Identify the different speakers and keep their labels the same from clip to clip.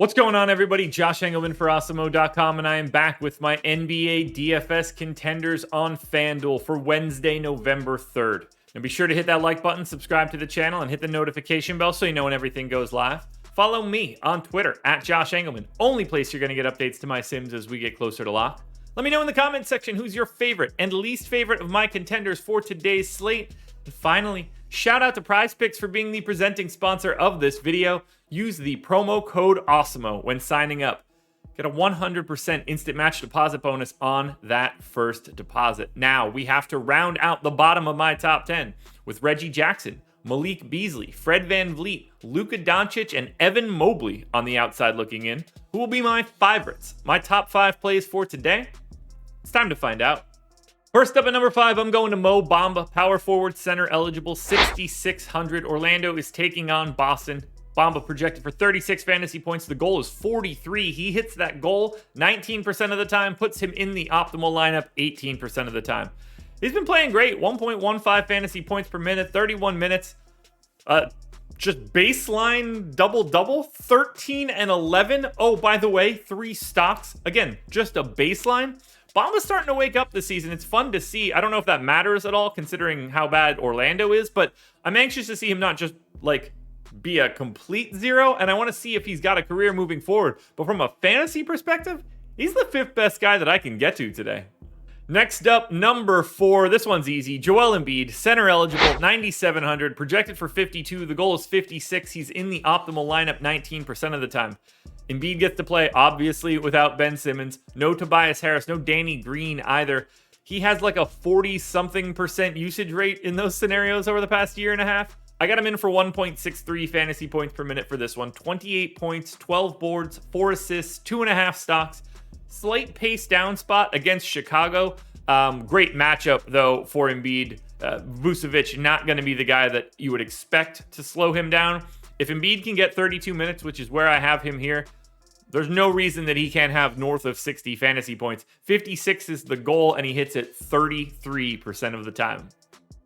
Speaker 1: What's going on, everybody? Josh Engleman for Awesemo.com, and I am back with my NBA DFS contenders on FanDuel for Wednesday, November 3rd. And be sure to hit that like button, subscribe to the channel, and hit the notification bell so you know when everything goes live. Follow me on Twitter at Josh Engleman, only place you're going to get updates to my sims as we get closer to lock. Let me know in the comments section who's your favorite and least favorite of my contenders for today's slate. And finally, shout out to PrizePicks for being the presenting sponsor of this video. Use the promo code Awesemo when signing up. Get a 100% instant match deposit bonus on that first deposit. Now, we have to round out the bottom of my top 10 with Reggie Jackson, Malik Beasley, Fred VanVleet, Luka Doncic, and Evan Mobley on the outside looking in, who will be my favorites. My top 5 plays for today? It's time to find out. First up at number 5, I'm going to Mo Bamba, power forward, center eligible, 6,600. Orlando is taking on Boston. Bamba projected for 36 fantasy points. The goal is 43. He hits that goal 19% of the time, puts him in the optimal lineup 18% of the time. He's been playing great, 1.15 fantasy points per minute, 31 minutes. Just baseline double-double, 13 and 11. Oh, by the way, 3 stocks. Again, just a baseline. Bamba's starting to wake up this season. It's fun to see. I don't know if that matters at all considering how bad Orlando is, but I'm anxious to see him not just be a complete zero, and I want to see if he's got a career moving forward. But from a fantasy perspective, he's the 5th best guy that I can get to today. Next up, number 4. This one's easy. Joel Embiid, center eligible, 9,700, projected for 52. The goal is 56. He's in the optimal lineup 19% of the time. Embiid gets to play, obviously, without Ben Simmons. No Tobias Harris, no Danny Green either. He has like a 40-something% usage rate in those scenarios over the past year and a half. I got him in for 1.63 fantasy points per minute for this one. 28 points, 12 boards, 4 assists, 2.5 stocks. Slight pace down spot against Chicago. Great matchup, though, for Embiid. Vucevic not going to be the guy that you would expect to slow him down. If Embiid can get 32 minutes, which is where I have him here, there's no reason that he can't have north of 60 fantasy points. 56 is the goal, and he hits it 33% of the time.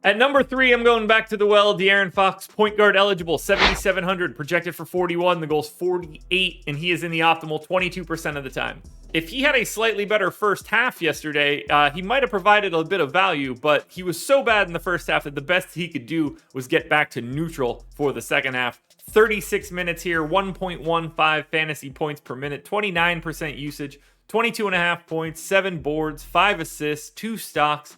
Speaker 1: At number 3, I'm going back to the well. De'Aaron Fox, point guard eligible, 7,700, projected for 41. The goal's 48, and he is in the optimal 22% of the time. If he had a slightly better first half yesterday, he might have provided a bit of value, but he was so bad in the first half that the best he could do was get back to neutral for the second half. 36 minutes here, 1.15 fantasy points per minute, 29% usage, 22.5 points, 7 boards, 5 assists, 2 stocks.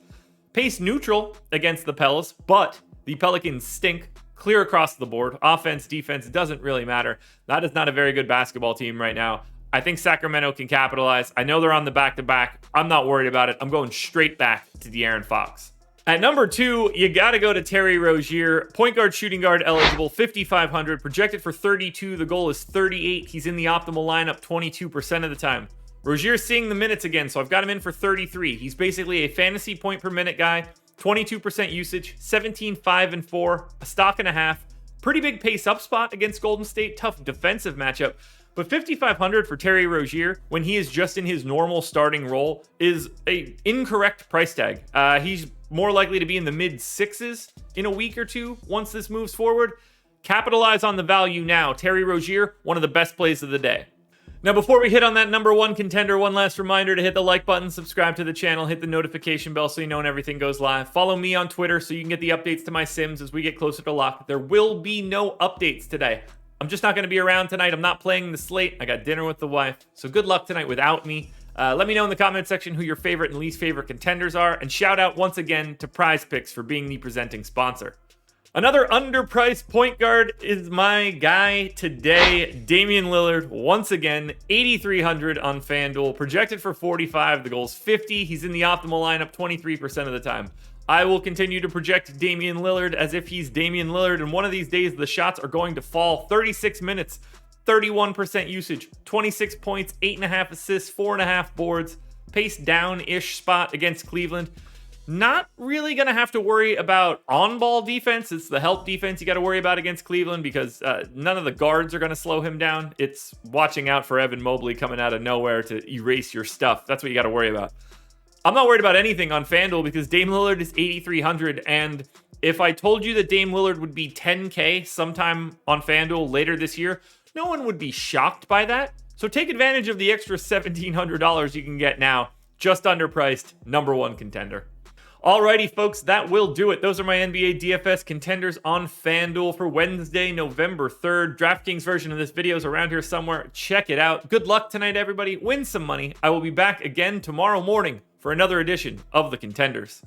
Speaker 1: Pace neutral against the Pels, but the Pelicans stink clear across the board. Offense, defense, doesn't really matter. That is not a very good basketball team right now. I think Sacramento can capitalize. I know they're on the back-to-back. I'm not worried about it. I'm going straight back to De'Aaron Fox. At number 2, you got to go to Terry Rozier. Point guard, shooting guard eligible, 5,500. Projected for 32. The goal is 38. He's in the optimal lineup 22% of the time. Rozier's seeing the minutes again, so I've got him in for 33. He's basically a fantasy point per minute guy. 22% usage, 17, 5, and 4. A stock and a half. Pretty big pace up spot against Golden State. Tough defensive matchup. But 5,500 for Terry Rozier, when he is just in his normal starting role, is an incorrect price tag. He's more likely to be in the mid-6s in a week or two once this moves forward. Capitalize on the value now. Terry Rozier, one of the best plays of the day. Now, before we hit on that number 1 contender, one last reminder to hit the like button, subscribe to the channel, hit the notification bell so you know when everything goes live. Follow me on Twitter so you can get the updates to my sims as we get closer to lock. There will be no updates today. I'm just not going to be around tonight. I'm not playing the slate. I got dinner with the wife. So good luck tonight without me. Let me know in the comment section who your favorite and least favorite contenders are. And shout out once again to PrizePicks for being the presenting sponsor. Another underpriced point guard is my guy today, Damian Lillard. Once again, 8,300 on FanDuel, projected for 45. The goal's 50. He's in the optimal lineup 23% of the time. I will continue to project Damian Lillard as if he's Damian Lillard, and one of these days the shots are going to fall. 36 minutes, 31% usage, 26 points, 8.5 assists, 4.5 boards, pace down-ish spot against Cleveland. Not really going to have to worry about on-ball defense. It's the help defense you got to worry about against Cleveland because none of the guards are going to slow him down. It's watching out for Evan Mobley coming out of nowhere to erase your stuff. That's what you got to worry about. I'm not worried about anything on FanDuel because Dame Lillard is 8,300, and if I told you that Dame Lillard would be 10K sometime on FanDuel later this year, no one would be shocked by that. So take advantage of the extra $1,700 you can get now. Just underpriced, #1 contender. Alrighty, folks, that will do it. Those are my NBA DFS contenders on FanDuel for Wednesday, November 3rd. DraftKings version of this video is around here somewhere. Check it out. Good luck tonight, everybody. Win some money. I will be back again tomorrow morning for another edition of the Contenders.